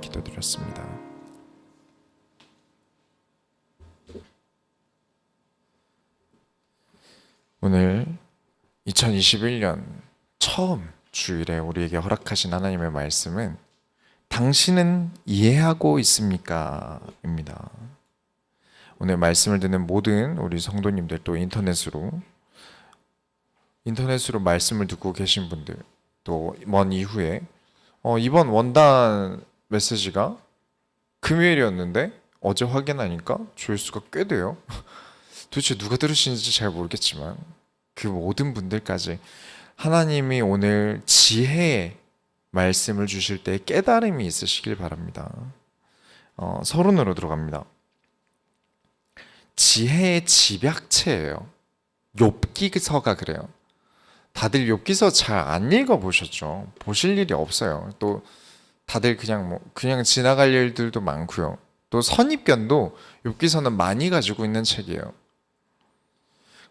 기도드렸습니다. 오늘 2021년 처음 주일에 우리에게 허락하신 하나님의 말씀은 당신은 이해하고 있습니까? 입니다. 오늘 말씀을 듣는 모든 우리 성도님들, 또 인터넷으로 말씀을 듣고 계신 분들, 또 먼 이후에 이번 원단 메시지가 금요일이었는데 어제 확인하니까 조회수가 꽤 돼요. 도대체 누가 들으시는지 잘 모르겠지만 그 모든 분들까지 하나님이 오늘 지혜의 말씀을 주실 때 깨달음이 있으시길 바랍니다. 서론으로 들어갑니다. 지혜의 집약체예요. 욥기서가 그래요. 다들 욥기서 잘 안 읽어보셨죠? 보실 일이 없어요. 또 다들 그냥 지나갈 일들도 많고요. 또 선입견도 욥기서는 많이 가지고 있는 책이에요.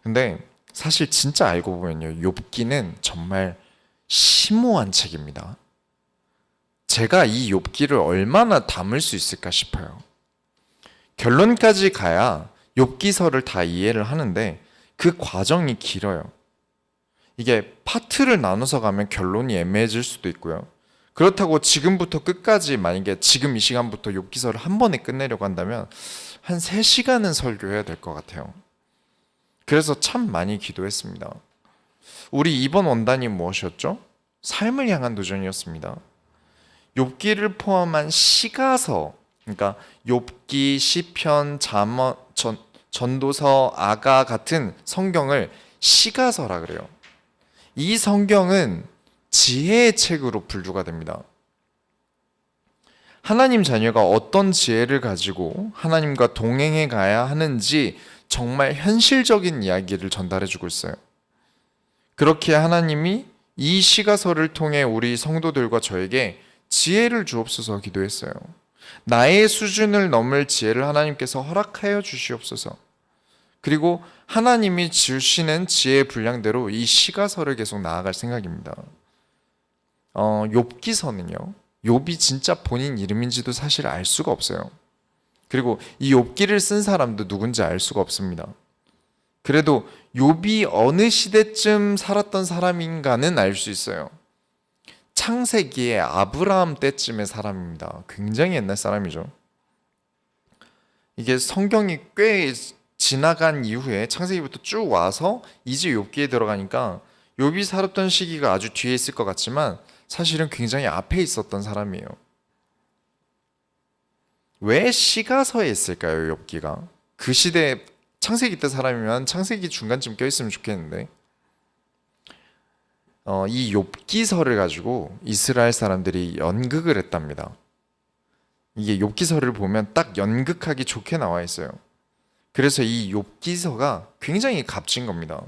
근데 사실 진짜 알고 보면요, 욥기는 정말 심오한 책입니다. 제가 이 욥기를 얼마나 담을 수 있을까 싶어요. 결론까지 가야 욥기서를 다 이해를 하는데 그 과정이 길어요. 이게 파트를 나눠서 가면 결론이 애매해질 수도 있고요. 그렇다고 지금부터 끝까지, 만약에 지금 이 시간부터 욥기서를 한 번에 끝내려고 한다면 한 3시간은 설교해야 될 것 같아요. 그래서 참 많이 기도했습니다. 우리 이번 원단이 무엇이었죠? 삶을 향한 도전이었습니다. 욥기를 포함한 시가서, 그러니까 욥기, 시편, 잠언, 전도서, 아가 같은 성경을 시가서라 그래요. 이 성경은 지혜의 책으로 분류가 됩니다. 하나님 자녀가 어떤 지혜를 가지고 하나님과 동행해 가야 하는지 정말 현실적인 이야기를 전달해주고 있어요. 그렇게 하나님이 이 시가서를 통해 우리 성도들과 저에게 지혜를 주옵소서 기도했어요. 나의 수준을 넘을 지혜를 하나님께서 허락하여 주시옵소서. 그리고 하나님이 주시는 지혜의 분량대로 이 시가서를 계속 나아갈 생각입니다. 욥기서는요, 욥이 진짜 본인 이름인지도 사실 알 수가 없어요. 그리고 이 욥기를 쓴 사람도 누군지 알 수가 없습니다. 그래도 욥이 어느 시대쯤 살았던 사람인가는 알 수 있어요. 창세기의 아브라함 때쯤의 사람입니다. 굉장히 옛날 사람이죠. 이게 성경이 꽤 지나간 이후에 창세기부터 쭉 와서 이제 욥기에 들어가니까 욥이 살았던 시기가 아주 뒤에 있을 것 같지만 사실은 굉장히 앞에 있었던 사람이에요. 왜 시가서에 있을까요, 욥기가? 그 시대 창세기 때 사람이면 창세기 중간쯤 껴있으면 좋겠는데 이 욥기서를 가지고 이스라엘 사람들이 연극을 했답니다. 이게 욥기서를 보면 딱 연극하기 좋게 나와 있어요. 그래서 이 욥기서가 굉장히 값진 겁니다.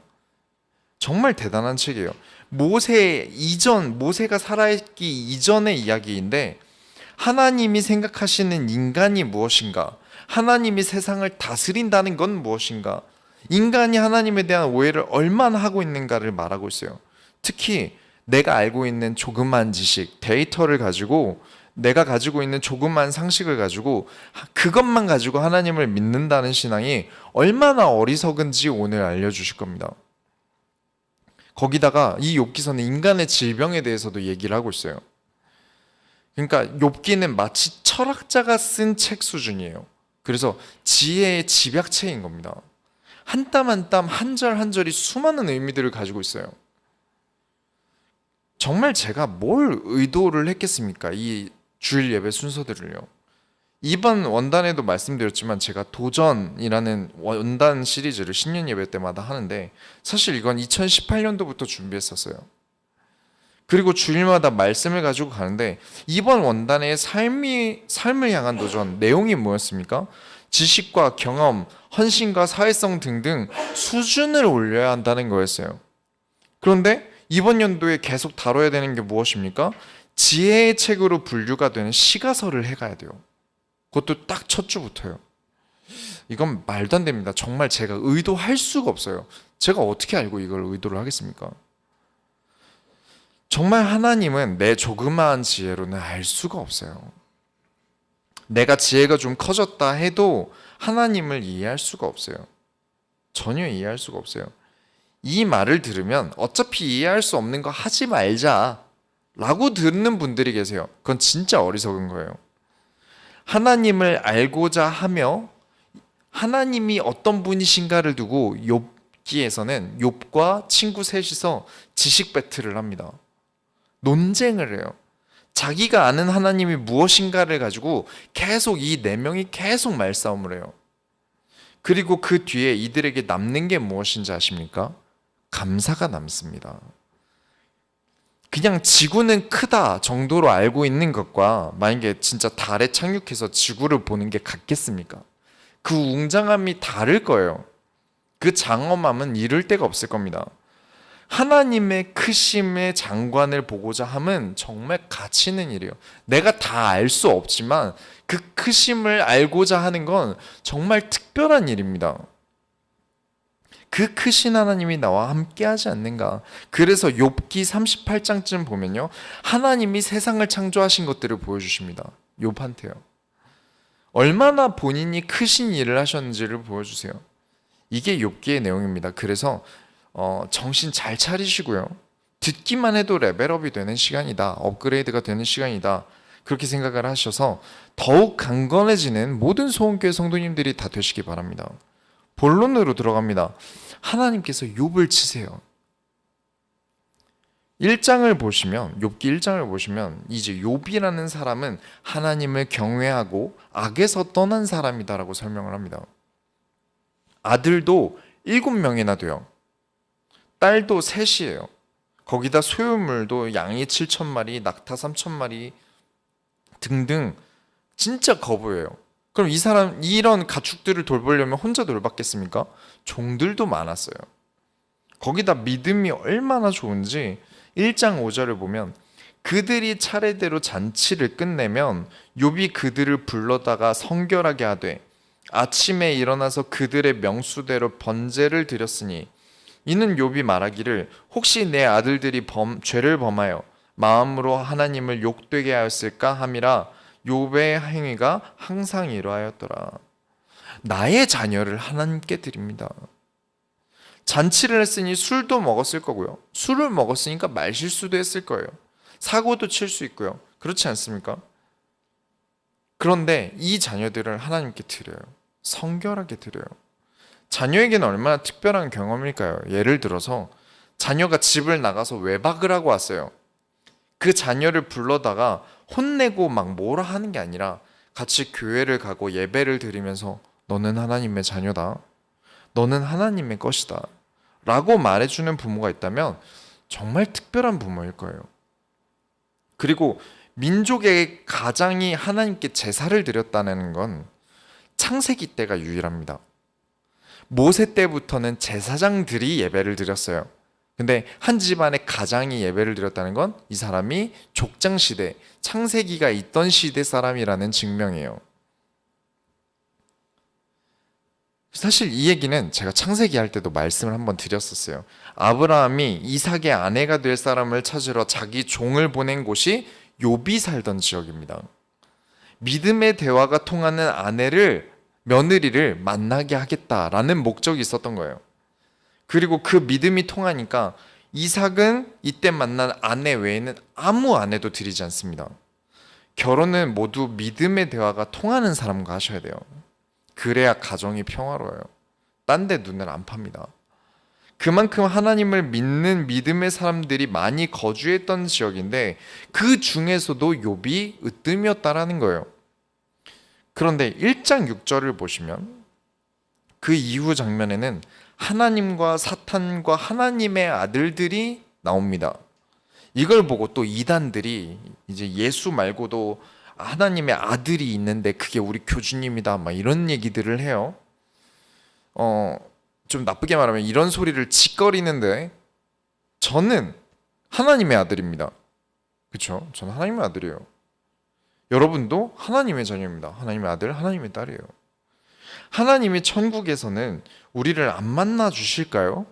정말 대단한 책이에요. 모세가 살아있기 이전의 이야기인데 하나님이 생각하시는 인간이 무엇인가? 하나님이 세상을 다스린다는 건 무엇인가? 인간이 하나님에 대한 오해를 얼마나 하고 있는가를 말하고 있어요. 특히 내가 알고 있는 조그만 지식, 데이터를 가지고, 내가 가지고 있는 조그만 상식을 가지고 그것만 가지고 하나님을 믿는다는 신앙이 얼마나 어리석은지 오늘 알려주실 겁니다. 거기다가 이 욥기서는 인간의 질병에 대해서도 얘기를 하고 있어요. 그러니까 욥기는 마치 철학자가 쓴 책 수준이에요. 그래서 지혜의 집약체인 겁니다. 한 땀 한 땀, 한 절 한 절이 수많은 의미들을 가지고 있어요. 정말 제가 뭘 의도를 했겠습니까? 이 주일 예배 순서들을요. 이번 원단에도 말씀드렸지만 제가 도전이라는 원단 시리즈를 신년 예배 때마다 하는데 사실 이건 2018년도부터 준비했었어요. 그리고 주일마다 말씀을 가지고 가는데 이번 원단의 삶을 향한 도전 내용이 뭐였습니까? 지식과 경험, 헌신과 사회성 등등 수준을 올려야 한다는 거였어요. 그런데 이번 연도에 계속 다뤄야 되는 게 무엇입니까? 지혜의 책으로 분류가 되는 시가서를 해가야 돼요. 그것도 딱 첫 주부터요. 이건 말도 안 됩니다. 정말 제가 의도할 수가 없어요. 제가 어떻게 알고 이걸 의도를 하겠습니까? 정말 하나님은 내 조그마한 지혜로는 알 수가 없어요. 내가 지혜가 좀 커졌다 해도 하나님을 이해할 수가 없어요. 전혀 이해할 수가 없어요. 이 말을 들으면 어차피 이해할 수 없는 거 하지 말자 라고 듣는 분들이 계세요. 그건 진짜 어리석은 거예요. 하나님을 알고자 하며 하나님이 어떤 분이신가를 두고 욥기에서는 욥과 친구 셋이서 지식 배틀을 합니다. 논쟁을 해요. 자기가 아는 하나님이 무엇인가를 가지고 계속 이 네 명이 계속 말싸움을 해요. 그리고 그 뒤에 이들에게 남는 게 무엇인지 아십니까? 감사가 남습니다. 그냥 지구는 크다 정도로 알고 있는 것과 만약에 진짜 달에 착륙해서 지구를 보는 게 같겠습니까? 그 웅장함이 다를 거예요. 그 장엄함은 이를 데가 없을 겁니다. 하나님의 크심의 장관을 보고자 함은 정말 가치 있는 일이에요. 내가 다 알 수 없지만 그 크심을 알고자 하는 건 정말 특별한 일입니다. 그 크신 하나님이 나와 함께 하지 않는가. 그래서 욥기 38장쯤 보면요, 하나님이 세상을 창조하신 것들을 보여주십니다. 욥한테요. 얼마나 본인이 크신 일을 하셨는지를 보여주세요. 이게 욥기의 내용입니다. 그래서 정신 잘 차리시고요, 듣기만 해도 레벨업이 되는 시간이다, 업그레이드가 되는 시간이다, 그렇게 생각을 하셔서 더욱 강건해지는 모든 소원교회 성도님들이 다 되시기 바랍니다. 본론으로 들어갑니다. 하나님께서 욥을 치세요. 1장을 보시면, 욥기 1장을 보시면 이제 욥이라는 사람은 하나님을 경외하고 악에서 떠난 사람이다라고 설명을 합니다. 아들도 7명이나 돼요. 딸도 3이에요. 거기다 소유물도 양이 7,000마리, 낙타 3,000마리 등등 진짜 거부예요. 그럼 이 사람 이런 가축들을 돌보려면 혼자 돌봤겠습니까? 종들도 많았어요. 거기다 믿음이 얼마나 좋은지 1장 5절을 보면 그들이 차례대로 잔치를 끝내면 욥이 그들을 불러다가 성결하게 하되 아침에 일어나서 그들의 명수대로 번제를 드렸으니 이는 욥이 말하기를 혹시 내 아들들이 죄를 범하여 마음으로 하나님을 욕되게 하였을까 함이라. 욥의 행위가 항상 이러하였더라. 나의 자녀를 하나님께 드립니다. 잔치를 했으니 술도 먹었을 거고요, 술을 먹었으니까 말실수도 했을 거예요. 사고도 칠 수 있고요. 그렇지 않습니까? 그런데 이 자녀들을 하나님께 드려요. 성결하게 드려요. 자녀에게는 얼마나 특별한 경험일까요? 예를 들어서 자녀가 집을 나가서 외박을 하고 왔어요. 그 자녀를 불러다가 혼내고 막 뭐라 하는 게 아니라 같이 교회를 가고 예배를 드리면서 너는 하나님의 자녀다, 너는 하나님의 것이다 라고 말해주는 부모가 있다면 정말 특별한 부모일 거예요. 그리고 민족의 가장이 하나님께 제사를 드렸다는 건 창세기 때가 유일합니다. 모세 때부터는 제사장들이 예배를 드렸어요. 근데 한 집안의 가장이 예배를 드렸다는 건 이 사람이 족장시대, 창세기가 있던 시대 사람이라는 증명이에요. 사실 이 얘기는 제가 창세기 할 때도 말씀을 한번 드렸었어요. 아브라함이 이삭의 아내가 될 사람을 찾으러 자기 종을 보낸 곳이 욥이 살던 지역입니다. 믿음의 대화가 통하는 며느리를 만나게 하겠다라는 목적이 있었던 거예요. 그리고 그 믿음이 통하니까 이삭은 이때 만난 아내 외에는 아무 아내도 드리지 않습니다. 결혼은 모두 믿음의 대화가 통하는 사람과 하셔야 돼요. 그래야 가정이 평화로워요. 딴 데 눈을 안 팝니다. 그만큼 하나님을 믿는 믿음의 사람들이 많이 거주했던 지역인데 그 중에서도 욥이 으뜸이었다라는 거예요. 그런데 1장 6절을 보시면 그 이후 장면에는 하나님과 사탄과 하나님의 아들들이 나옵니다. 이걸 보고 또 이단들이 이제 예수 말고도 하나님의 아들이 있는데 그게 우리 교주님이다 막 이런 얘기들을 해요. 좀 나쁘게 말하면 이런 소리를 짓거리는데 저는 하나님의 아들입니다. 그렇죠? 저는 하나님의 아들이에요. 여러분도 하나님의 자녀입니다. 하나님의 아들, 하나님의 딸이에요. 하나님이 천국에서는 우리를 안 만나 주실까요?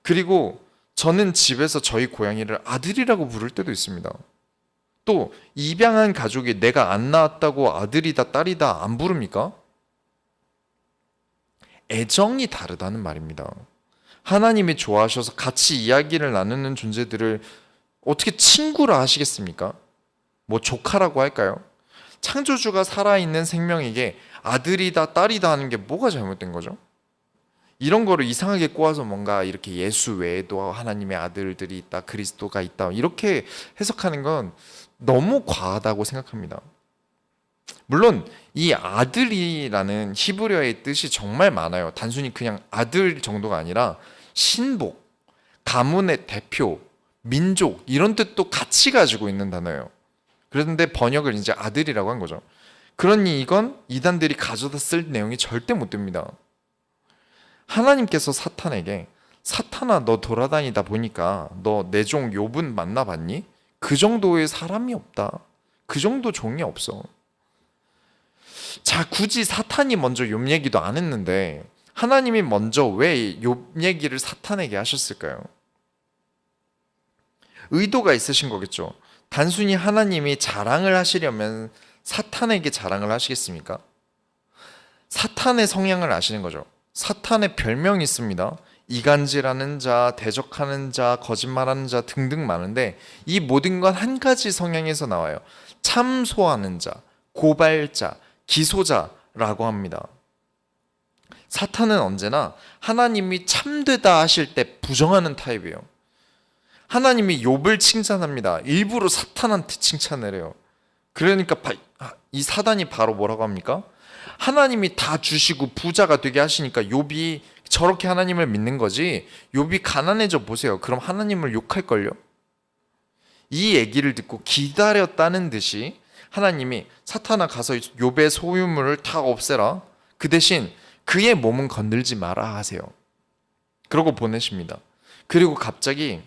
그리고 저는 집에서 저희 고양이를 아들이라고 부를 때도 있습니다. 또 입양한 가족이 내가 안 낳았다고 아들이다 딸이다 안 부릅니까? 애정이 다르다는 말입니다. 하나님이 좋아하셔서 같이 이야기를 나누는 존재들을 어떻게 친구라 하시겠습니까? 뭐 조카라고 할까요? 창조주가 살아있는 생명에게 아들이다 딸이다 하는 게 뭐가 잘못된 거죠? 이런 거를 이상하게 꼬아서 뭔가 이렇게 예수 외에도 하나님의 아들들이 있다, 그리스도가 있다 이렇게 해석하는 건 너무 과하다고 생각합니다. 물론 이 아들이라는 히브리어의 뜻이 정말 많아요. 단순히 그냥 아들 정도가 아니라 신복, 가문의 대표, 민족 이런 뜻도 같이 가지고 있는 단어예요. 그런데 번역을 이제 아들이라고 한 거죠. 그러니 이건 이단들이 가져다 쓸 내용이 절대 못 됩니다. 하나님께서 사탄에게 사탄아 너 돌아다니다 보니까 너 내 종 욥은 만나봤니? 그 정도의 사람이 없다. 그 정도 종이 없어. 자, 굳이 사탄이 먼저 욥 얘기도 안 했는데 하나님이 먼저 왜 욥 얘기를 사탄에게 하셨을까요? 의도가 있으신 거겠죠. 단순히 하나님이 자랑을 하시려면 사탄에게 자랑을 하시겠습니까? 사탄의 성향을 아시는 거죠. 사탄의 별명이 있습니다. 이간질하는 자, 대적하는 자, 거짓말하는 자 등등 많은데 이 모든 건 한 가지 성향에서 나와요. 참소하는 자, 고발자, 기소자라고 합니다. 사탄은 언제나 하나님이 참되다 하실 때 부정하는 타입이에요. 하나님이 욥을 칭찬합니다. 일부러 사탄한테 칭찬을 해요. 그러니까 이 사단이 바로 뭐라고 합니까? 하나님이 다 주시고 부자가 되게 하시니까 욥이 저렇게 하나님을 믿는 거지. 욥이 가난해져 보세요. 그럼 하나님을 욕할걸요? 이 얘기를 듣고 기다렸다는 듯이 하나님이 사탄아 가서 욥의 소유물을 다 없애라. 그 대신 그의 몸은 건들지 마라 하세요. 그러고 보내십니다. 그리고 갑자기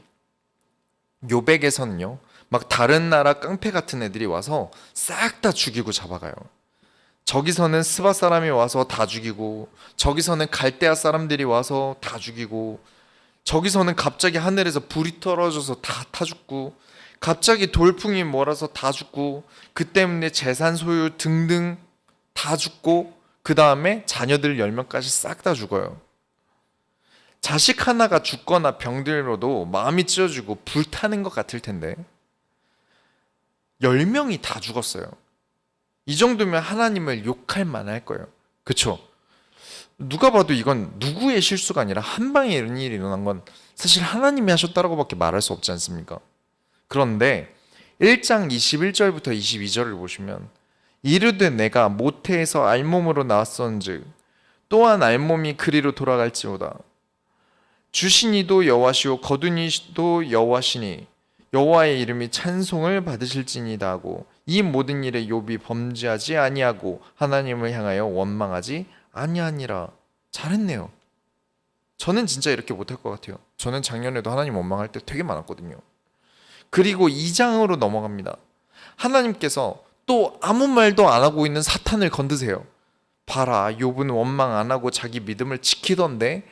욥에게서는요, 막 다른 나라 깡패 같은 애들이 와서 싹 다 죽이고 잡아가요. 저기서는 스바 사람이 와서 다 죽이고, 저기서는 갈대아 사람들이 와서 다 죽이고, 저기서는 갑자기 하늘에서 불이 떨어져서 다 타 죽고, 갑자기 돌풍이 몰아서 다 죽고, 그 때문에 재산 소유 등등 다 죽고, 그 다음에 자녀들 10명까지 싹 다 죽어요. 자식 하나가 죽거나 병들어도 마음이 찢어지고 불타는 것 같을 텐데 10명이 다 죽었어요. 이 정도면 하나님을 욕할 만할 거예요. 그쵸? 누가 봐도 이건 누구의 실수가 아니라 한 방에 이런 일이 일어난 건 사실 하나님이 하셨다라고밖에 말할 수 없지 않습니까? 그런데 1장 21절부터 22절을 보시면 이르되 내가 모태에서 알몸으로 나왔었은즉 또한 알몸이 그리로 돌아갈지로다. 주신 이도 여호와시오 거둔 이도 여호와시니 여호와의 이름이 찬송을 받으실지니다 하고 이 모든 일에 욥이 범죄하지 아니하고 하나님을 향하여 원망하지 아니하니라. 잘했네요. 저는 진짜 이렇게 못할 것 같아요. 저는 작년에도 하나님 원망할 때 되게 많았거든요. 그리고 2장으로 넘어갑니다. 하나님께서 또 아무 말도 안 하고 있는 사탄을 건드세요. 봐라, 욥은 원망 안 하고 자기 믿음을 지키던데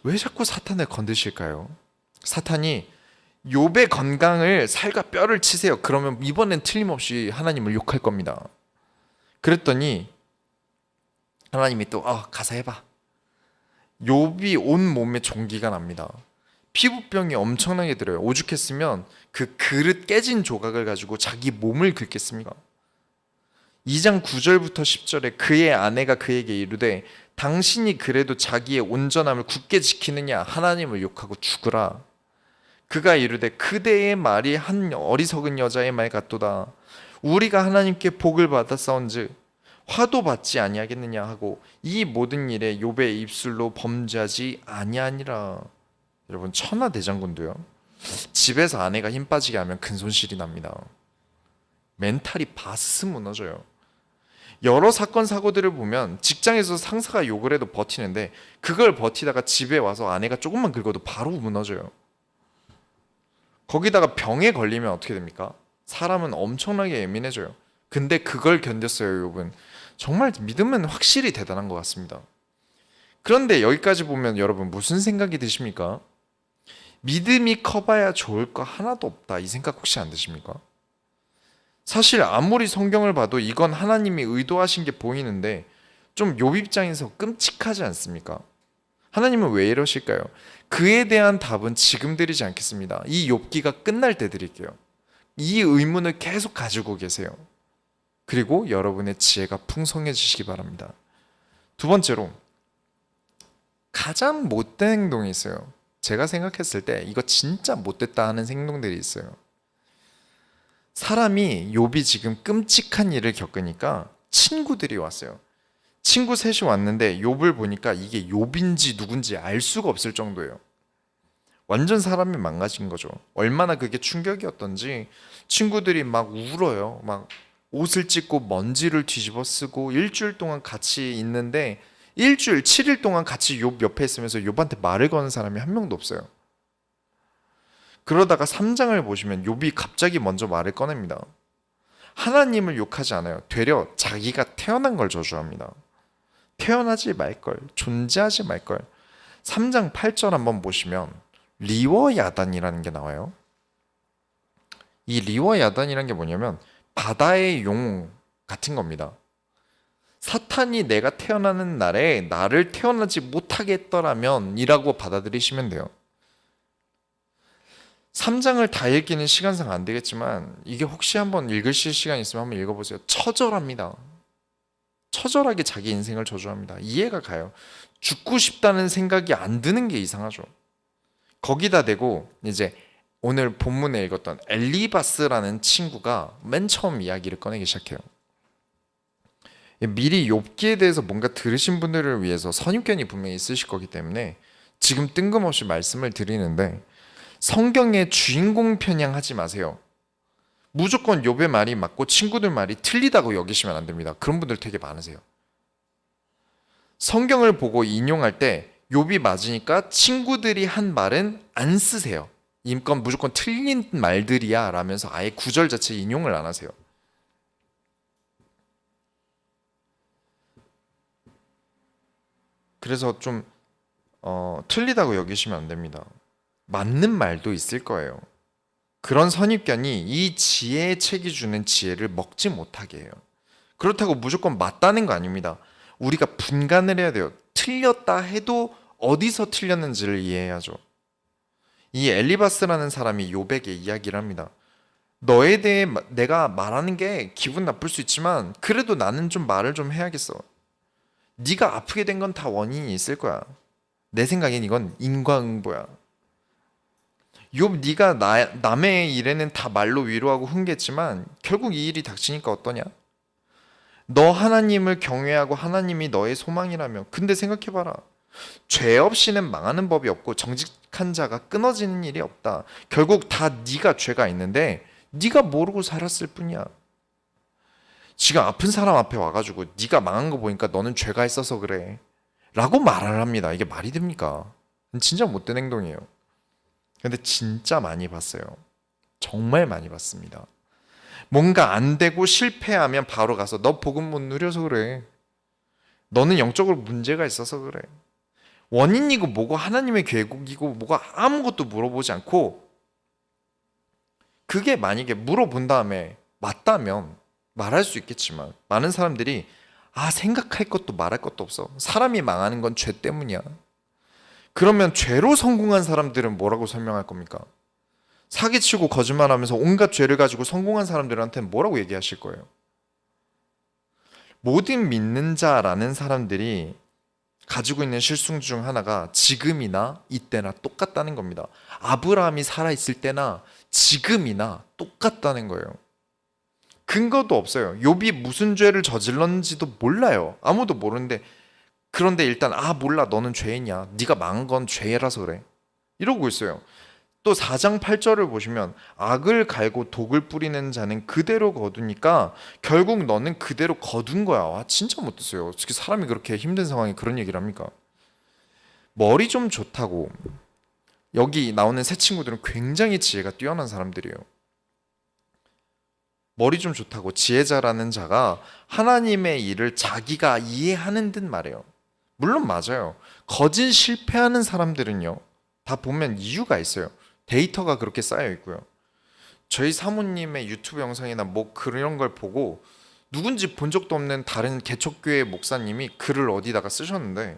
왜 자꾸 사탄을 건드실까요? 사탄이 욥의 건강을 살과 뼈를 치세요. 그러면 이번엔 틀림없이 하나님을 욕할 겁니다. 그랬더니 하나님이 또 가서 해봐. 욥이 온 몸에 종기가 납니다. 피부병이 엄청나게 들어요. 오죽했으면 그 그릇 깨진 조각을 가지고 자기 몸을 긁겠습니까? 2장 9절부터 10절에 그의 아내가 그에게 이르되 당신이 그래도 자기의 온전함을 굳게 지키느냐 하나님을 욕하고 죽으라. 그가 이르되 그대의 말이 한 어리석은 여자의 말 같도다. 우리가 하나님께 복을 받았사온즉 화도 받지 아니하겠느냐 하고 이 모든 일에 욥의 입술로 범죄하지 아니하니라. 여러분 천하대장군도요 집에서 아내가 힘 빠지게 하면 큰 손실이 납니다. 멘탈이 바스 무너져요. 여러 사건 사고들을 보면 직장에서 상사가 욕을 해도 버티는데 그걸 버티다가 집에 와서 아내가 조금만 긁어도 바로 무너져요. 거기다가 병에 걸리면 어떻게 됩니까? 사람은 엄청나게 예민해져요. 근데 그걸 견뎠어요. 욥은 정말 믿음은 확실히 대단한 것 같습니다. 그런데 여기까지 보면 여러분 무슨 생각이 드십니까? 믿음이 커봐야 좋을 거 하나도 없다 이 생각 혹시 안 드십니까? 사실 아무리 성경을 봐도 이건 하나님이 의도하신 게 보이는데 좀 욥 입장에서 끔찍하지 않습니까? 하나님은 왜 이러실까요? 그에 대한 답은 지금 드리지 않겠습니다. 이 욥기가 끝날 때 드릴게요. 이 의문을 계속 가지고 계세요. 그리고 여러분의 지혜가 풍성해지시기 바랍니다. 두 번째로 가장 못된 행동이 있어요. 제가 생각했을 때 이거 진짜 못됐다 하는 행동들이 있어요. 사람이 욥이 지금 끔찍한 일을 겪으니까 친구들이 왔어요. 친구 셋이 왔는데 욥을 보니까 이게 욥인지 누군지 알 수가 없을 정도예요. 완전 사람이 망가진 거죠. 얼마나 그게 충격이었던지 친구들이 막 울어요. 막 옷을 찢고 먼지를 뒤집어 쓰고 일주일 동안 같이 있는데 일주일, 7일 동안 같이 욥 옆에 있으면서 욥한테 말을 거는 사람이 한 명도 없어요. 그러다가 3장을 보시면 욥이 갑자기 먼저 말을 꺼냅니다. 하나님을 욕하지 않아요. 되려 자기가 태어난 걸 저주합니다. 태어나지 말걸, 존재하지 말걸. 3장 8절 한번 보시면 리워야단이라는 게 나와요. 이 리워야단이라는 게 뭐냐면 바다의 용 같은 겁니다. 사탄이 내가 태어나는 날에 나를 태어나지 못하게 했더라면 이라고 받아들이시면 돼요. 3장을 다 읽기는 시간상 안 되겠지만 이게 혹시 한번 읽으실 시간 있으면 한번 읽어보세요. 처절합니다. 처절하게 자기 인생을 저주합니다. 이해가 가요. 죽고 싶다는 생각이 안 드는 게 이상하죠. 거기다 대고 이제 오늘 본문에 읽었던 엘리바스라는 친구가 맨 처음 이야기를 꺼내기 시작해요. 미리 욥기에 대해서 뭔가 들으신 분들을 위해서 선입견이 분명히 있으실 거기 때문에 지금 뜬금없이 말씀을 드리는데 성경의 주인공 편향하지 마세요. 무조건 욥의 말이 맞고 친구들 말이 틀리다고 여기시면 안 됩니다. 그런 분들 되게 많으세요. 성경을 보고 인용할 때 욥이 맞으니까 친구들이 한 말은 안 쓰세요. 이건 무조건 틀린 말들이야 라면서 아예 구절 자체 인용을 안 하세요. 그래서 좀 틀리다고 여기시면 안 됩니다. 맞는 말도 있을 거예요. 그런 선입견이 이 지혜의 책이 주는 지혜를 먹지 못하게 해요. 그렇다고 무조건 맞다는 거 아닙니다. 우리가 분간을 해야 돼요. 틀렸다 해도 어디서 틀렸는지를 이해해야죠. 이 엘리바스라는 사람이 욥에게 이야기를 합니다. 너에 대해 내가 말하는 게 기분 나쁠 수 있지만 그래도 나는 좀 말을 좀 해야겠어. 네가 아프게 된 건 다 원인이 있을 거야. 내 생각엔 이건 인과응보야. 욥 네가 남의 일에는 다 말로 위로하고 훈계했지만 결국 이 일이 닥치니까 어떠냐? 너 하나님을 경외하고 하나님이 너의 소망이라며. 근데 생각해봐라. 죄 없이는 망하는 법이 없고 정직한 자가 끊어지는 일이 없다. 결국 다 네가 죄가 있는데 네가 모르고 살았을 뿐이야. 지금 아픈 사람 앞에 와가지고 네가 망한 거 보니까 너는 죄가 있어서 그래 라고 말을 합니다. 이게 말이 됩니까? 진짜 못된 행동이에요. 근데 진짜 많이 봤어요. 정말 많이 봤습니다. 뭔가 안 되고 실패하면 바로 가서 너 복음 못 누려서 그래. 너는 영적으로 문제가 있어서 그래. 원인이고 뭐고 하나님의 계획이고 뭐가 아무것도 물어보지 않고 그게 만약에 물어본 다음에 맞다면 말할 수 있겠지만 많은 사람들이 생각할 것도 말할 것도 없어. 사람이 망하는 건 죄 때문이야. 그러면 죄로 성공한 사람들은 뭐라고 설명할 겁니까? 사기치고 거짓말하면서 온갖 죄를 가지고 성공한 사람들한테는 뭐라고 얘기하실 거예요? 모든 믿는 자라는 사람들이 가지고 있는 실수 중 하나가 지금이나 이때나 똑같다는 겁니다. 아브라함이 살아있을 때나 지금이나 똑같다는 거예요. 근거도 없어요. 욥이 무슨 죄를 저질렀는지도 몰라요. 아무도 모르는데 그런데 일단 몰라 너는 죄인이야. 네가 망한 건 죄라서 그래. 이러고 있어요. 또 4장 8절을 보시면 악을 갈고 독을 뿌리는 자는 그대로 거두니까 결국 너는 그대로 거둔 거야. 와 진짜 못됐어요. 어떻게 사람이 그렇게 힘든 상황에 그런 얘기를 합니까? 머리 좀 좋다고. 여기 나오는 세 친구들은 굉장히 지혜가 뛰어난 사람들이에요. 머리 좀 좋다고 지혜자라는 자가 하나님의 일을 자기가 이해하는 듯 말해요. 물론 맞아요. 거짓 실패하는 사람들은요 다 보면 이유가 있어요. 데이터가 그렇게 쌓여 있고요. 저희 사모님의 유튜브 영상이나 뭐 그런 걸 보고 누군지 본 적도 없는 다른 개척교회 목사님이 글을 어디다가 쓰셨는데,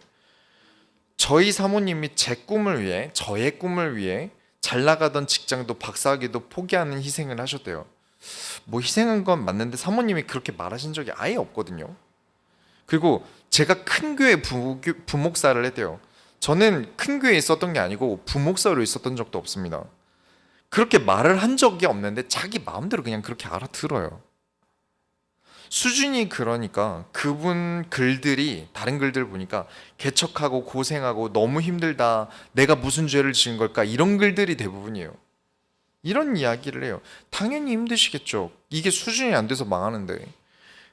저희 사모님이 제 꿈을 위해, 저의 꿈을 위해 잘 나가던 직장도 박사학위도 포기하는 희생을 하셨대요. 뭐 희생한 건 맞는데 사모님이 그렇게 말하신 적이 아예 없거든요. 그리고 제가 큰 교회 부목사를 했대요. 저는 큰 교회에 있었던 게 아니고 부목사로 있었던 적도 없습니다. 그렇게 말을 한 적이 없는데 자기 마음대로 그냥 그렇게 알아들어요. 수준이 그러니까 그분 글들이, 다른 글들 보니까 개척하고 고생하고 너무 힘들다, 내가 무슨 죄를 지은 걸까, 이런 글들이 대부분이에요. 이런 이야기를 해요. 당연히 힘드시겠죠. 이게 수준이 안 돼서 망하는데.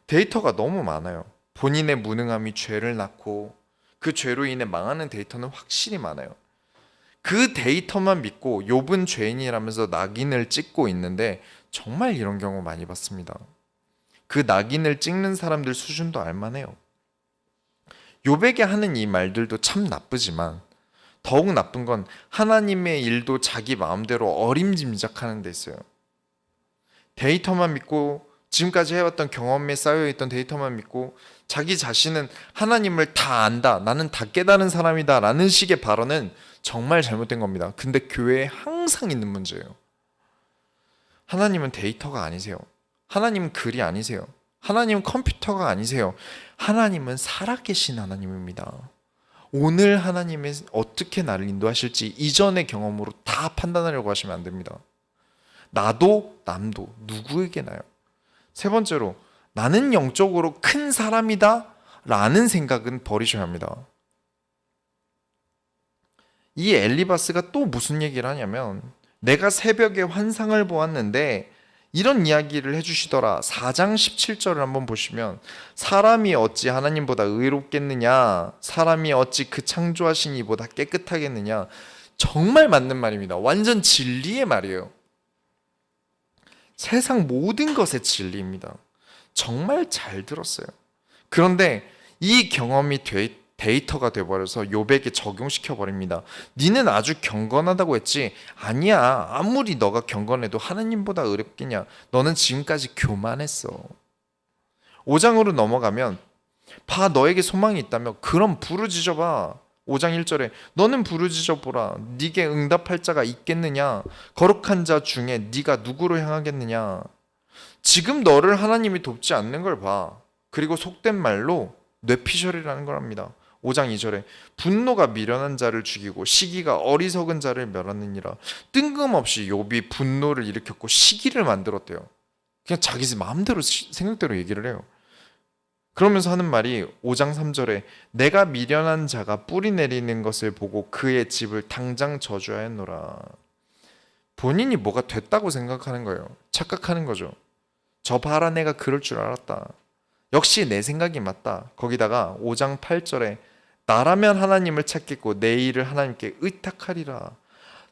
데이터가 너무 많아요. 본인의 무능함이 죄를 낳고 그 죄로 인해 망하는 데이터는 확실히 많아요. 그 데이터만 믿고 욥은 죄인이라면서 낙인을 찍고 있는데 정말 이런 경우 많이 봤습니다. 그 낙인을 찍는 사람들 수준도 알만해요. 욥에게 하는 이 말들도 참 나쁘지만 더욱 나쁜 건 하나님의 일도 자기 마음대로 어림짐작하는 데 있어요. 데이터만 믿고, 지금까지 해왔던 경험에 쌓여있던 데이터만 믿고 자기 자신은 하나님을 다 안다, 나는 다 깨달은 사람이다 라는 식의 발언은 정말 잘못된 겁니다. 근데 교회에 항상 있는 문제예요. 하나님은 데이터가 아니세요. 하나님은 글이 아니세요. 하나님은 컴퓨터가 아니세요. 하나님은 살아계신 하나님입니다. 오늘 하나님이 어떻게 나를 인도하실지 이전의 경험으로 다 판단하려고 하시면 안 됩니다. 나도 남도 누구에게나요. 세 번째로, 나는 영적으로 큰 사람이다 라는 생각은 버리셔야 합니다. 이 엘리바스가 또 무슨 얘기를 하냐면, 내가 새벽에 환상을 보았는데 이런 이야기를 해주시더라. 4장 17절을 한번 보시면, 사람이 어찌 하나님보다 의롭겠느냐, 사람이 어찌 그 창조하신 이보다 깨끗하겠느냐. 정말 맞는 말입니다. 완전 진리의 말이에요. 세상 모든 것의 진리입니다. 정말 잘 들었어요. 그런데 이 경험이 데이터가 돼버려서 욥에게 적용시켜 버립니다. 니는 아주 경건하다고 했지? 아니야. 아무리 너가 경건해도 하나님보다 의롭겠냐? 너는 지금까지 교만했어. 5장으로 넘어가면, 봐, 너에게 소망이 있다며 그럼 부르짖어봐. 5장 1절에 너는 부르짖어보라. 네게 응답할 자가 있겠느냐? 거룩한 자 중에 네가 누구로 향하겠느냐? 지금 너를 하나님이 돕지 않는 걸 봐. 그리고 속된 말로 뇌피셜이라는 걸 합니다. 5장 2절에 분노가 미련한 자를 죽이고 시기가 어리석은 자를 멸하느니라. 뜬금없이 욥이 분노를 일으켰고 시기를 만들었대요. 그냥 자기 마음대로 생각대로 얘기를 해요. 그러면서 하는 말이 5장 3절에 내가 미련한 자가 뿌리 내리는 것을 보고 그의 집을 당장 저주하였노라. 본인이 뭐가 됐다고 생각하는 거예요. 착각하는 거죠. 저 봐라, 내가 그럴 줄 알았다. 역시 내 생각이 맞다. 거기다가 5장 8절에 나라면 하나님을 찾겠고 내 일을 하나님께 의탁하리라.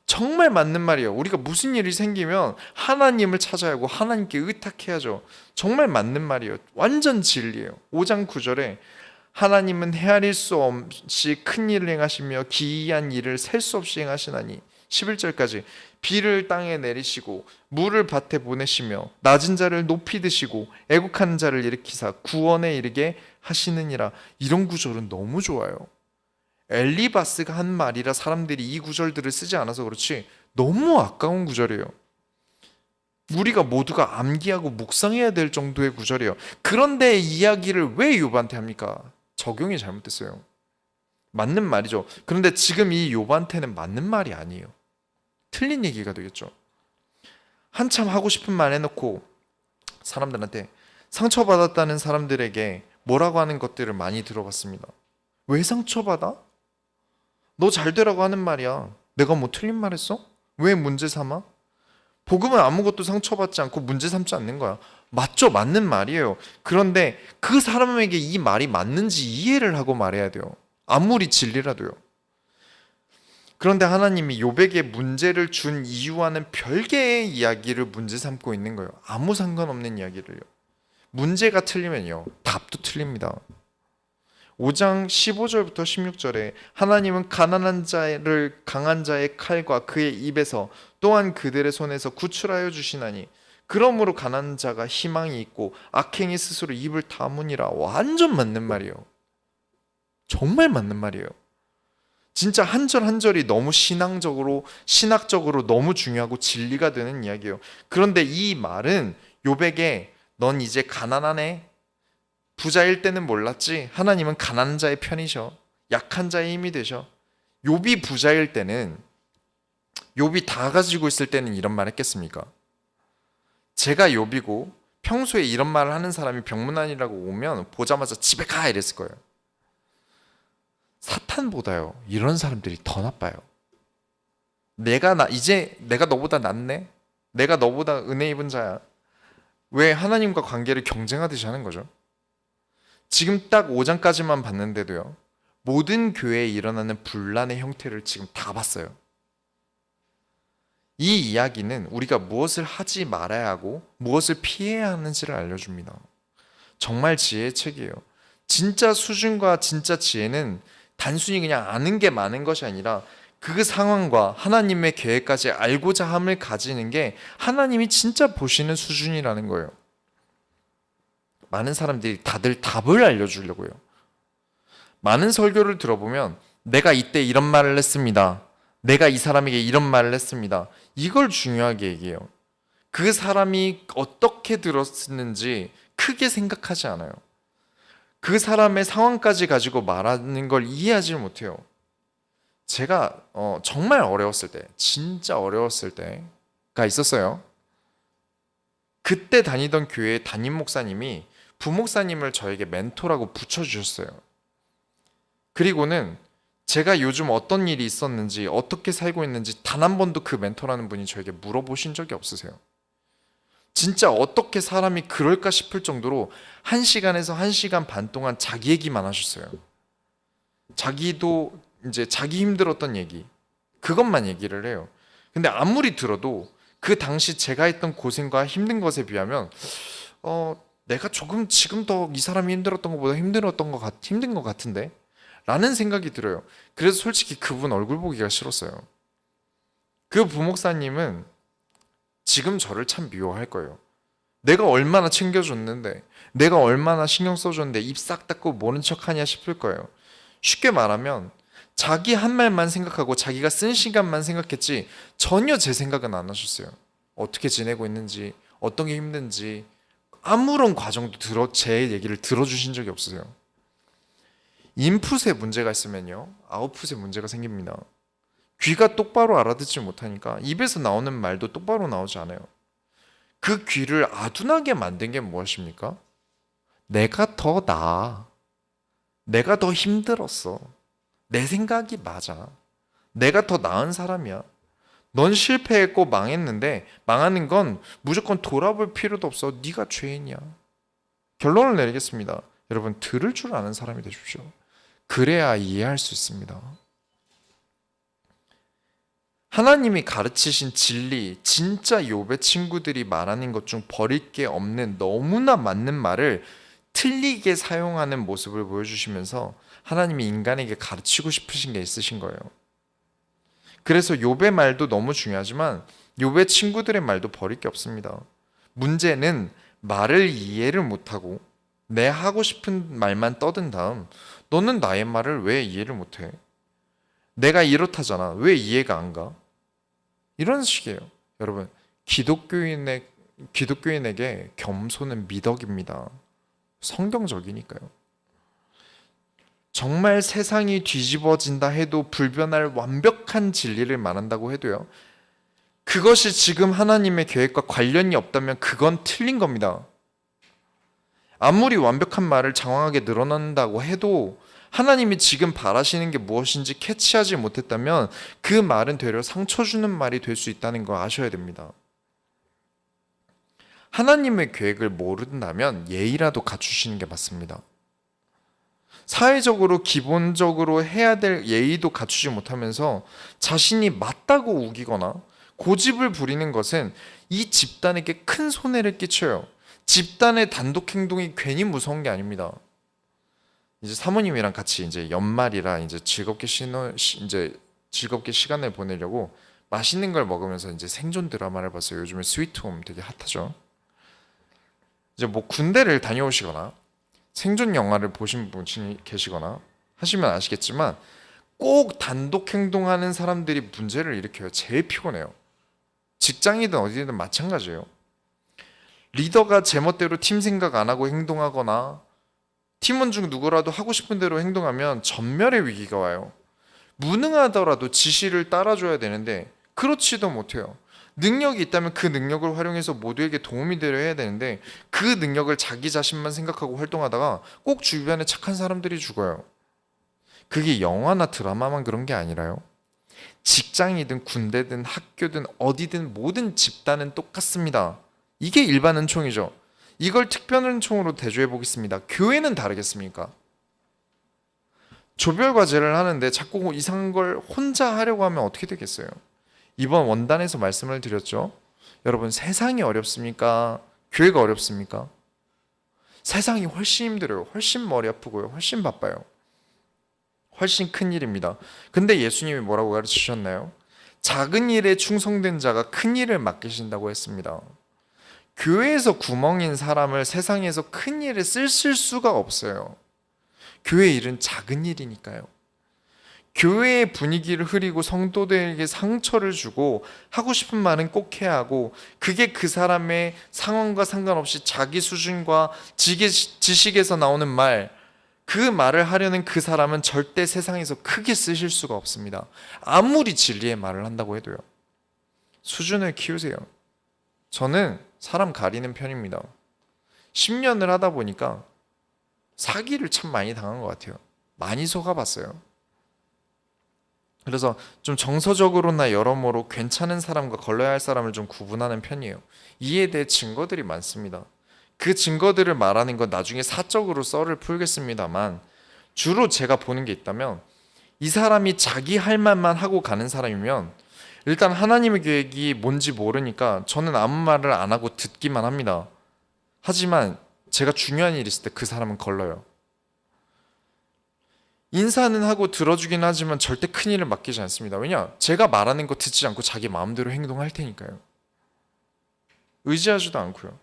정말 맞는 말이에요. 우리가 무슨 일이 생기면 하나님을 찾아야 하고 하나님께 의탁해야죠. 정말 맞는 말이에요. 완전 진리예요. 5장 9절에 하나님은 헤아릴 수 없이 큰 일을 행하시며 기이한 일을 셀 수 없이 행하시나니. 11절까지 비를 땅에 내리시고 물을 밭에 보내시며 낮은 자를 높이 드시고 애국하는 자를 일으키사 구원에 이르게 하시느니라. 이런 구절은 너무 좋아요. 엘리바스가 한 말이라 사람들이 이 구절들을 쓰지 않아서 그렇지 너무 아까운 구절이에요. 우리가 모두가 암기하고 묵상해야 될 정도의 구절이에요. 그런데 이야기를 왜 욥한테 합니까? 적용이 잘못됐어요. 맞는 말이죠. 그런데 지금 이 욥한테는 맞는 말이 아니에요. 틀린 얘기가 되겠죠. 한참 하고 싶은 말 해놓고 사람들한테, 상처받았다는 사람들에게 뭐라고 하는 것들을 많이 들어봤습니다. 왜 상처받아? 너 잘 되라고 하는 말이야. 내가 뭐 틀린 말 했어? 왜 문제 삼아? 복음은 아무것도 상처받지 않고 문제 삼지 않는 거야. 맞죠? 맞는 말이에요. 그런데 그 사람에게 이 말이 맞는지 이해를 하고 말해야 돼요. 아무리 진리라도요. 그런데 하나님이 욥에게 문제를 준 이유와는 별개의 이야기를 문제 삼고 있는 거예요. 아무 상관없는 이야기를요. 문제가 틀리면요, 답도 틀립니다. 5장 15절부터 16절에 하나님은 가난한 자를 강한 자의 칼과 그의 입에서 또한 그들의 손에서 구출하여 주시나니 그러므로 가난한 자가 희망이 있고 악행이 스스로 입을 다무니라. 완전 맞는 말이에요. 정말 맞는 말이에요. 진짜 한 절 한 절이 너무 신학적으로 너무 중요하고 진리가 되는 이야기예요. 그런데 이 말은 욥에게 넌 이제 가난하네. 부자일 때는 몰랐지. 하나님은 가난한 자의 편이셔. 약한 자의 힘이 되셔. 욥이 부자일 때는, 욥이 다 가지고 있을 때는 이런 말 했겠습니까? 제가 욥이고 평소에 이런 말을 하는 사람이 병문안이라고 오면 보자마자 집에 가 이랬을 거예요. 사탄보다요, 이런 사람들이 더 나빠요. 이제 내가 너보다 낫네? 내가 너보다 은혜 입은 자야. 왜 하나님과 관계를 경쟁하듯이 하는 거죠? 지금 딱 5장까지만 봤는데도요, 모든 교회에 일어나는 분란의 형태를 지금 다 봤어요. 이 이야기는 우리가 무엇을 하지 말아야 하고 무엇을 피해야 하는지를 알려줍니다. 정말 지혜의 책이에요. 진짜 수준과 진짜 지혜는 단순히 그냥 아는 게 많은 것이 아니라 그 상황과 하나님의 계획까지 알고자 함을 가지는 게 하나님이 진짜 보시는 수준이라는 거예요. 많은 사람들이 다들 답을 알려주려고 해요. 많은 설교를 들어보면 내가 이때 이런 말을 했습니다. 내가 이 사람에게 이런 말을 했습니다. 이걸 중요하게 얘기해요. 그 사람이 어떻게 들었는지 크게 생각하지 않아요. 그 사람의 상황까지 가지고 말하는 걸 이해하지 못해요. 제가 정말 어려웠을 때, 진짜 어려웠을 때가 있었어요. 그때 다니던 교회의 담임 목사님이 부목사님을 저에게 멘토라고 붙여주셨어요. 그리고는 제가 요즘 어떤 일이 있었는지, 어떻게 살고 있는지 단 한 번도 그 멘토라는 분이 저에게 물어보신 적이 없으세요. 진짜 어떻게 사람이 그럴까 싶을 정도로 1시간에서 1시간 반 동안 자기 얘기만 하셨어요. 자기도 이제 자기 힘들었던 얘기, 그것만 얘기를 해요. 근데 아무리 들어도 그 당시 제가 했던 고생과 힘든 것에 비하면 내가 조금 지금 더 이 사람이 힘들었던 것보다 힘든 것 같은데? 라는 생각이 들어요. 그래서 솔직히 그분 얼굴 보기가 싫었어요. 그 부목사님은 지금 저를 참 미워할 거예요. 내가 얼마나 챙겨줬는데, 내가 얼마나 신경 써줬는데 입 싹 닫고 모른 척하냐 싶을 거예요. 쉽게 말하면 자기 한 말만 생각하고 자기가 쓴 시간만 생각했지 전혀 제 생각은 안 하셨어요. 어떻게 지내고 있는지, 어떤 게 힘든지 아무런 과정도 제 얘기를 들어주신 적이 없으세요. 인풋에 문제가 있으면요, 아웃풋에 문제가 생깁니다. 귀가 똑바로 알아듣지 못하니까 입에서 나오는 말도 똑바로 나오지 않아요. 그 귀를 아둔하게 만든 게 무엇입니까? 내가 더 나아. 내가 더 힘들었어. 내 생각이 맞아. 내가 더 나은 사람이야. 넌 실패했고 망했는데 망하는 건 무조건 돌아볼 필요도 없어. 네가 죄인이야. 결론을 내리겠습니다. 여러분, 들을 줄 아는 사람이 되십시오. 그래야 이해할 수 있습니다. 하나님이 가르치신 진리, 진짜 욥의 친구들이 말하는 것 중 버릴 게 없는 너무나 맞는 말을 틀리게 사용하는 모습을 보여주시면서 하나님이 인간에게 가르치고 싶으신 게 있으신 거예요. 그래서 욥의 말도 너무 중요하지만 욥의 친구들의 말도 버릴 게 없습니다. 문제는 말을 이해를 못하고 내 하고 싶은 말만 떠든 다음 너는 나의 말을 왜 이해를 못해? 내가 이렇다잖아. 왜 이해가 안 가? 이런 식이에요. 여러분, 기독교인에게 겸손은 미덕입니다. 성경적이니까요. 정말 세상이 뒤집어진다 해도 불변할 완벽한 진리를 말한다고 해도요, 그것이 지금 하나님의 계획과 관련이 없다면 그건 틀린 겁니다. 아무리 완벽한 말을 장황하게 늘어난다고 해도 하나님이 지금 바라시는 게 무엇인지 캐치하지 못했다면 그 말은 되려 상처 주는 말이 될 수 있다는 걸 아셔야 됩니다. 하나님의 계획을 모른다면 예의라도 갖추시는 게 맞습니다. 사회적으로 기본적으로 해야 될 예의도 갖추지 못하면서 자신이 맞다고 우기거나 고집을 부리는 것은 이 집단에게 큰 손해를 끼쳐요. 집단의 단독 행동이 괜히 무서운 게 아닙니다. 이제 사모님이랑 같이 이제 연말이라 이제 즐겁게 시간을 보내려고 맛있는 걸 먹으면서 이제 생존 드라마를 봤어요. 요즘에 스위트홈 되게 핫하죠. 이제 뭐 군대를 다녀오시거나 생존 영화를 보신 분이 계시거나 하시면 아시겠지만 꼭 단독 행동하는 사람들이 문제를 일으켜요. 제일 피곤해요. 직장이든 어디든 마찬가지예요. 리더가 제멋대로 팀 생각 안 하고 행동하거나 팀원 중 누구라도 하고 싶은 대로 행동하면 전멸의 위기가 와요. 무능하더라도 지시를 따라줘야 되는데 그렇지도 못해요. 능력이 있다면 그 능력을 활용해서 모두에게 도움이 되려 해야 되는데 그 능력을 자기 자신만 생각하고 활동하다가 꼭 주변에 착한 사람들이 죽어요. 그게 영화나 드라마만 그런 게 아니라요. 직장이든 군대든 학교든 어디든 모든 집단은 똑같습니다. 이게 일반 은총이죠. 이걸 특별 은총으로 대조해 보겠습니다. 교회는 다르겠습니까? 조별 과제를 하는데 자꾸 이상한 걸 혼자 하려고 하면 어떻게 되겠어요? 이번 원단에서 말씀을 드렸죠. 여러분, 세상이 어렵습니까? 교회가 어렵습니까? 세상이 훨씬 힘들어요. 훨씬 머리 아프고요. 훨씬 바빠요. 훨씬 큰 일입니다. 근데 예수님이 뭐라고 가르치셨나요? 작은 일에 충성된 자가 큰 일을 맡기신다고 했습니다. 교회에서 구멍인 사람을 세상에서 큰 일에 쓸 수가 없어요. 교회 일은 작은 일이니까요. 교회의 분위기를 흐리고 성도들에게 상처를 주고 하고 싶은 말은 꼭 해야 하고 그게 그 사람의 상황과 상관없이 자기 수준과 지식에서 나오는 말, 그 말을 하려는 그 사람은 절대 세상에서 크게 쓰실 수가 없습니다. 아무리 진리의 말을 한다고 해도요. 수준을 키우세요. 저는 사람 가리는 편입니다. 10년을 하다 보니까 사기를 참 많이 당한 것 같아요. 많이 속아봤어요. 그래서 좀 정서적으로나 여러모로 괜찮은 사람과 걸러야 할 사람을 좀 구분하는 편이에요. 이에 대해 증거들이 많습니다. 그 증거들을 말하는 건 나중에 사적으로 썰을 풀겠습니다만 주로 제가 보는 게 있다면 이 사람이 자기 할 말만 하고 가는 사람이면 일단 하나님의 계획이 뭔지 모르니까 저는 아무 말을 안 하고 듣기만 합니다. 하지만 제가 중요한 일이 있을 때 그 사람은 걸러요. 인사는 하고 들어주긴 하지만 절대 큰일을 맡기지 않습니다. 왜냐? 제가 말하는 거 듣지 않고 자기 마음대로 행동할 테니까요. 의지하지도 않고요.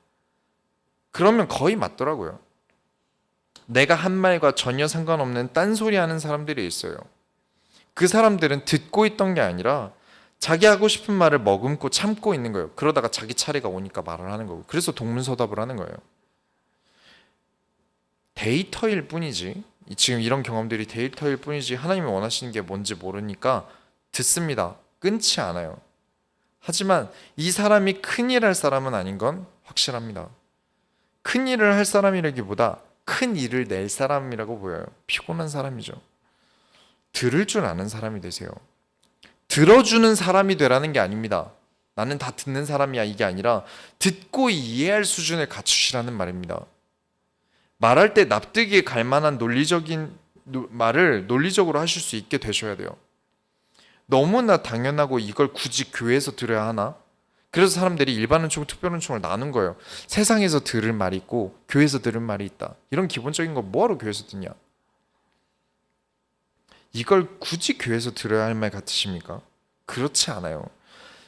그러면 거의 맞더라고요. 내가 한 말과 전혀 상관없는 딴소리 하는 사람들이 있어요. 그 사람들은 듣고 있던 게 아니라 자기 하고 싶은 말을 머금고 참고 있는 거예요. 그러다가 자기 차례가 오니까 말을 하는 거고. 그래서 동문서답을 하는 거예요. 데이터일 뿐이지, 지금 이런 경험들이 데이터일 뿐이지 하나님이 원하시는 게 뭔지 모르니까 듣습니다. 끊지 않아요. 하지만 이 사람이 큰일 할 사람은 아닌 건 확실합니다. 큰 일을 할 사람이라기보다 큰 일을 낼 사람이라고 보여요. 피곤한 사람이죠. 들을 줄 아는 사람이 되세요. 들어주는 사람이 되라는 게 아닙니다. 나는 다 듣는 사람이야, 이게 아니라 듣고 이해할 수준을 갖추시라는 말입니다. 말할 때 납득이 갈 만한 논리적인 말을 논리적으로 하실 수 있게 되셔야 돼요. 너무나 당연하고 이걸 굳이 교회에서 들어야 하나? 그래서 사람들이 일반 은총, 특별 은총을 나눈 거예요. 세상에서 들을 말이 있고 교회에서 들을 말이 있다. 이런 기본적인 거 뭐하러 교회에서 듣냐? 이걸 굳이 교회에서 들어야 할 말 같으십니까? 그렇지 않아요.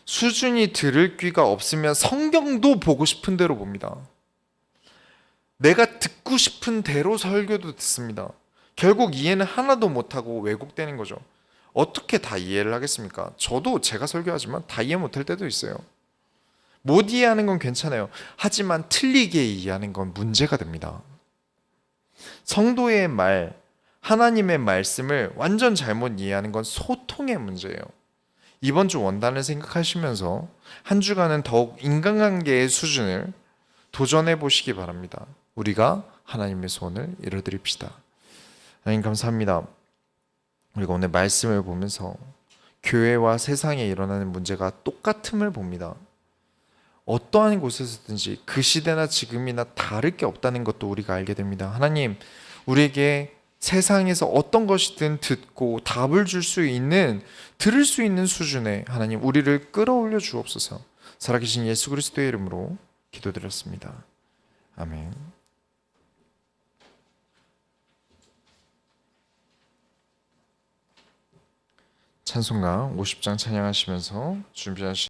수준이 들을 귀가 없으면 성경도 보고 싶은 대로 봅니다. 내가 듣고 싶은 대로 설교도 듣습니다. 결국 이해는 하나도 못하고 왜곡되는 거죠. 어떻게 다 이해를 하겠습니까? 저도 제가 설교하지만 다 이해 못할 때도 있어요. 못 이해하는 건 괜찮아요. 하지만 틀리게 이해하는 건 문제가 됩니다. 성도의 말, 하나님의 말씀을 완전 잘못 이해하는 건 소통의 문제예요. 이번 주 원단을 생각하시면서 한 주간은 더욱 인간관계의 수준을 도전해 보시기 바랍니다. 우리가 하나님의 소원을 이뤄드립시다. 하나님 감사합니다. 우리가 오늘 말씀을 보면서 교회와 세상에 일어나는 문제가 똑같음을 봅니다. 어떠한 곳에서든지 그 시대나 지금이나 다를 게 없다는 것도 우리가 알게 됩니다. 하나님, 우리에게 세상에서 어떤 것이든 듣고 답을 줄 수 있는, 들을 수 있는 수준에 하나님 우리를 끌어올려 주옵소서. 살아계신 예수 그리스도의 이름으로 기도드렸습니다. 아멘. 찬송가 50장 찬양하시면서 준비하시